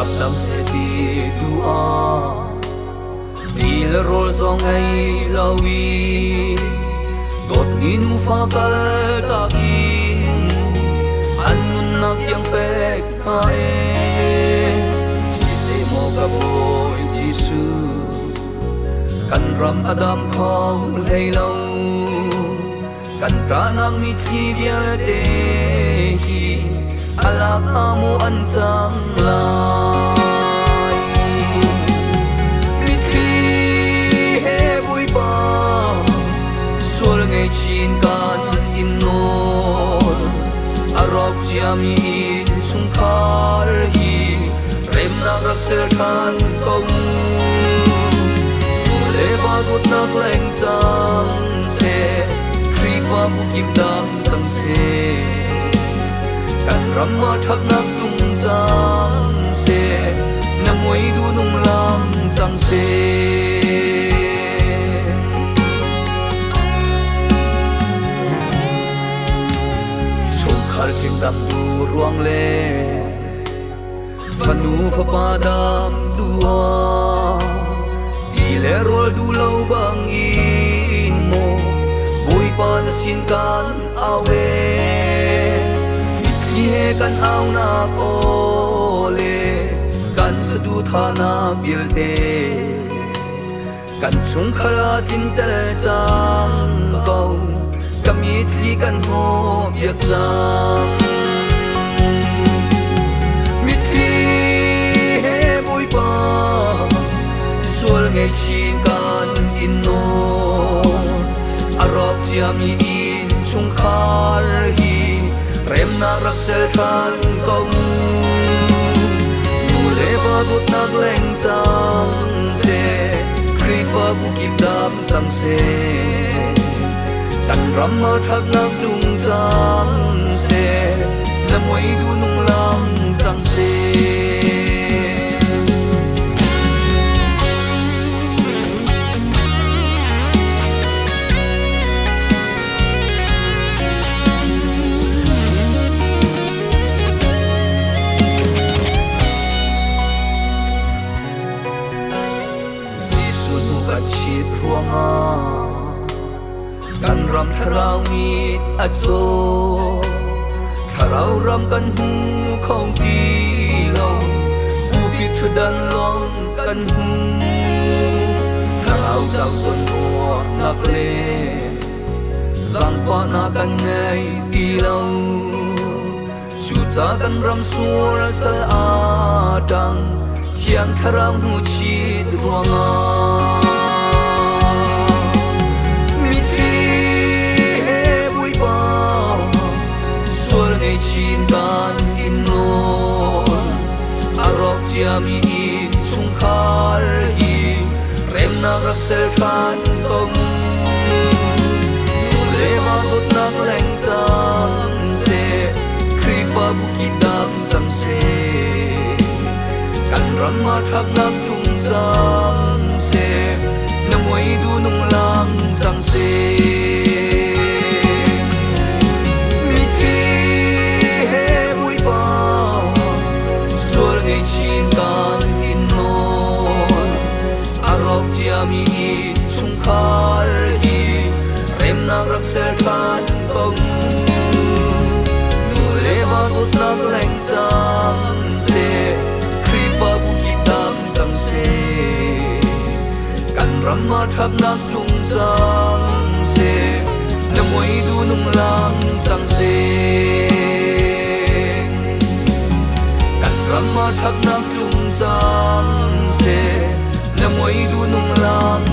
rap nam se ti dua dil rol zong ai lawi dot nin mu fa kal ta in anun nak yang pek ha e si se mo ka boy jisu kan ram adam khau lei lo kan tra nam mi thi dia de hi ala amu an sang lai mi thi he bui pa sual ngai chin kan in no arok chiami in sung khar hi rem na rak sel khan kong le ba gut na kleng chang se kri fa bu kim dam sang se kan ram ma thak nak tung chang se na moi du nung lang chang se khal kim dam du ruang le panu fa pa dam duwa ile rol du lo bang in mo bui pa na sin kan awe he kan au na ole kan sa du tha na bil te kan chung khala tin tel chang kau kamit li kan ho yak chang mit thi he bui pa sual ngai chin kan in no arok chiami in chung khar hi rem na rak sel khan kong nu le ba gut na leng chang se kri fa bu kim dam chang se kan ram ma thak nak tung chang se na moi du nung lang chang se chit ruanga kan ram tharau mit a cho tharau ram kan hu khong ti lo u bi thu dan long kan hu tharau dau son ho nak le zang fa na kan nei ti lo chu cha kan ram sur sa a dang chiang tharam hu chit ruanga chin kan in no arok chiami in chung khar hi rem na rak sel khan kong nu le ma gut nak leng chang se kri fa bu ki dam chang se kan ram ma thak nak tung chang se na moi du nung lang chang se chin kan in no arok chiami in chung khar hi rem na rak sel khan kong nu le ba gut nak leng chang se kri pa bu ki dam chang se kan ram ma thak nak tung chang se na moi du nung lang chang se ram ma thak nak tung chang se na moi du nung lang